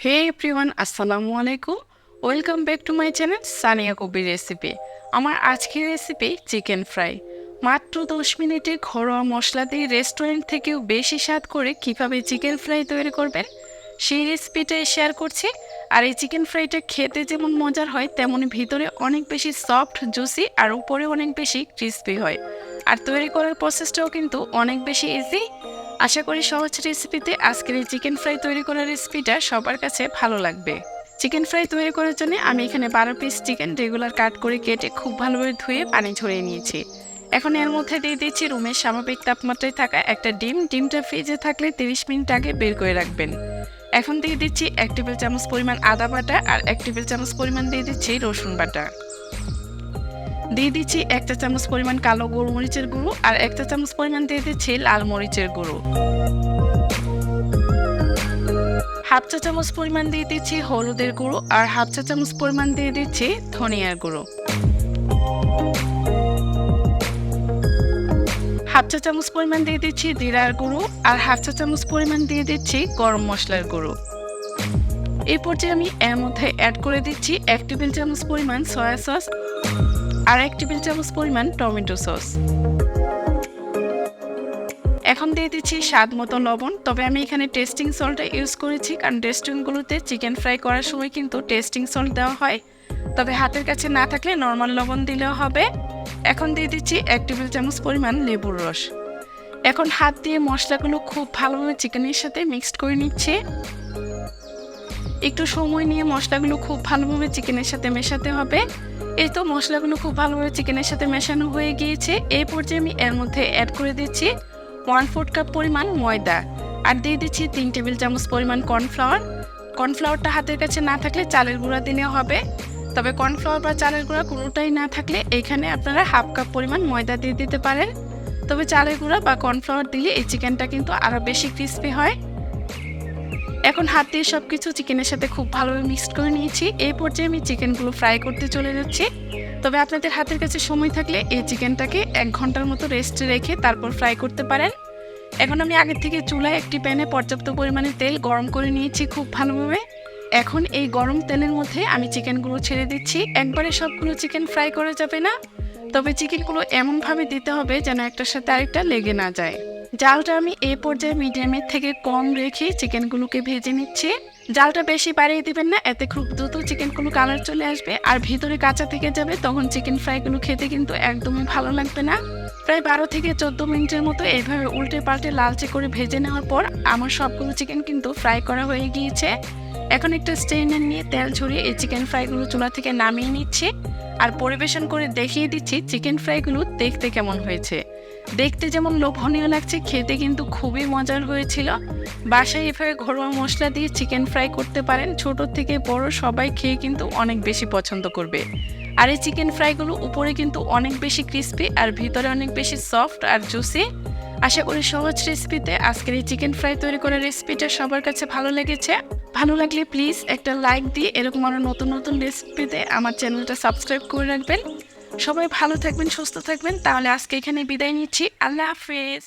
হে everyone, আসসালামু আলাইকুম। Welcome back to my channel Sania Kabir recipe. আমার আজকের রেসিপি চিকেন ফ্রাই। মাত্র 10 মিনিটে ঘরোয়া মশলা দিয়ে রেস্টুরেন্ট থেকেও বেশি স্বাদ করে কিভাবে চিকেন ফ্রাই তৈরি করবেন সেই রেসিপিটাই শেয়ার করছি। আর এই চিকেন ফ্রাইটা খেতে যেমন মজার হয় তেমনি ভিতরে অনেক বেশি সফট জুসি আর উপরে অনেক বেশি ক্রিস্পি হয়। আর তৈরি করার প্রসেসটাও কিন্তু অনেক বেশি ইজি। আশা করি সহজ রেসিপিতে আজকের এই চিকেন ফ্রাই তৈরি করার রেসিপিটা সবার কাছে ভালো লাগবে। চিকেন ফ্রাই তৈরি করার জন্য আমি এখানে 12 পিস চিকেন রেগুলার কাট করে কেটে খুব ভালোভাবে ধুয়ে পানি ঝরিয়ে নিয়েছি। এখন এর মধ্যে দিয়ে দিচ্ছি রুমের স্বাভাবিক তাপমাত্রায় থাকা একটা ডিমটা ফ্রিজে থাকলে 30 মিনিট আগে বের করে রাখবেন। এখন দিয়ে দিচ্ছি 1 টেবিল চামচ পরিমাণ আদা বাটা আর 1 টেবিল চামচ পরিমাণ দিয়ে দিচ্ছি রসুন বাটা। দিয়ে দিচ্ছি 1 চা চামচ পরিমাণ কালো গোলমরিচের গুঁড়ো আর 1 চা চামচ পরিমাণ দিয়ে দিচ্ছি লাল মরিচের গুঁড়ো। হাফ চা চামচ পরিমাণ দিয়ে দিচ্ছি হলুদের গুঁড়ো আর হাফ চা চামচ পরিমাণ দিয়ে দিচ্ছি ধনিয়ার গুঁড়ো। হাফ চা চামচ পরিমাণ দিয়ে দিচ্ছি জিরার গুঁড়ো আর হাফ চা চামচ পরিমাণ দিয়ে দিচ্ছি গরম মশলার গুঁড়ো। এই পর্যায়ে আমি এর মধ্যে অ্যাড করে দিচ্ছি 1 টেবিল চামচ পরিমাণ সয়া সস আর 1 টেবিল চামচ পরিমাণ টমেটো সস। এখন দিয়ে দিচ্ছি স্বাদ মতো লবণ, তবে আমি এখানে টেস্টিং সল্টটা ইউজ করেছি কারণ রেস্টুরেন্টগুলোতে চিকেন ফ্রাই করার সময় কিন্তু টেস্টিং সল্ট দেওয়া হয়, তবে হাতের কাছে না থাকলে নর্মাল লবণ দিলেও হবে। এখন দিয়ে দিচ্ছি 1 টেবিল চামচ পরিমাণ লেবুর রস। এখন হাত দিয়ে মশলাগুলো খুব ভালোভাবে চিকেনের সাথে মিক্সড করে নিচ্ছে। একটু সময় নিয়ে মশলাগুলো খুব ভালোভাবে চিকেনের সাথে মেশাতে হবে। এই তো মশলাগুলো খুব ভালোভাবে চিকেনের সাথে মেশানো হয়ে গিয়েছে। এই পর্যায়ে আমি এর মধ্যে অ্যাড করে দিচ্ছি 1/4 কাপ পরিমাণ ময়দা আর দিয়ে দিচ্ছি 3 টেবিল চামচ পরিমাণ কর্নফ্লাওয়ার। কর্নফ্লাওয়ারটা হাতের কাছে না থাকলে চালের গুঁড়া দিলে হবে, তবে কর্নফ্লাওয়ার বা চালের গুঁড়া কোনোটাই না থাকলে এখানে আপনারা হাফ কাপ পরিমাণ ময়দা দিয়ে দিতে পারেন। তবে চালের গুঁড়া বা কর্নফ্লাওয়ার দিলে এই চিকেনটা কিন্তু আরও বেশি ক্রিস্পি হয়। এখন হাত দিয়ে সব কিছু চিকেনের সাথে খুব ভালোভাবে মিক্সড করে নিয়েছি। এই পর্যায়ে আমি চিকেনগুলো ফ্রাই করতে চলে যাচ্ছি। তবে আপনাদের হাতের কাছে সময় থাকলে এই চিকেনটাকে 1 ঘন্টার মতো রেস্টে রেখে তারপর ফ্রাই করতে পারেন। এখন আমি আগে থেকে চুলায় একটি প্যানে পর্যাপ্ত পরিমাণে তেল গরম করে নিয়েছি খুব ভালোভাবে। এখন এই গরম তেলের মধ্যে আমি চিকেনগুলো ছেড়ে দিচ্ছি। একবারে সবগুলো চিকেন ফ্রাই করা যাবে না, তবে চিকেনগুলো এমনভাবে দিতে হবে যেন একটার সাথে আরেকটা লেগে না যায়। জালটা আমি এই পর্যায়ে মিডিয়ামের থেকে কম রেখে চিকেনগুলোকে ভেজে নিচ্ছি। জালটা বেশি বাড়িয়ে দিবেন না, এতে খুব দ্রুত চিকেনগুলো কালার চলে আসবে আর ভিতরে কাঁচা থেকে যাবে, তখন চিকেন ফ্রাইগুলো খেতে কিন্তু একদমই ভালো লাগবে না। প্রায় 12 থেকে 14 মিনিটের মতো এইভাবে উল্টে পাল্টে লালচে করে ভেজে নেওয়ার পর আমার সবগুলো চিকেন কিন্তু ফ্রাই করা হয়ে গিয়েছে। এখন একটা স্ট্রেনার নিয়ে তেল ঝরিয়ে এই চিকেন ফ্রাইগুলো চুলা থেকে নামিয়ে নিচ্ছি আর পরিবেশন করে দেখিয়ে দিচ্ছি চিকেন ফ্রাইগুলো দেখতে কেমন হয়েছে। দেখতে যেমন লোভনীয় লাগছে, খেতে কিন্তু খুবই মজার হয়েছিল। বাসায় এভাবে ঘরোয়া মশলা দিয়ে চিকেন ফ্রাই করতে পারেন, ছোট থেকে বড় সবাই খেয়ে কিন্তু অনেক বেশি পছন্দ করবে। আর এই চিকেন ফ্রাইগুলো উপরে কিন্তু অনেক বেশি ক্রিস্পি আর ভিতরে অনেক বেশি সফট আর জুসি। আশা করি সহজ রেসিপিতে আজকের এই চিকেন ফ্রাই তৈরি করার রেসিপিটা সবার কাছে ভালো লেগেছে। ভালো লাগলে প্লিজ একটা লাইক দিয়ে এরকম আরও নতুন নতুন রেসিপিতে আমার চ্যানেলটা সাবস্ক্রাইব করে রাখবেন। সবাই ভালো থাকবেন, সুস্থ থাকবেন। তাহলে আজকে এখানে বিদায় নিচ্ছি। আল্লাহ হাফেজ।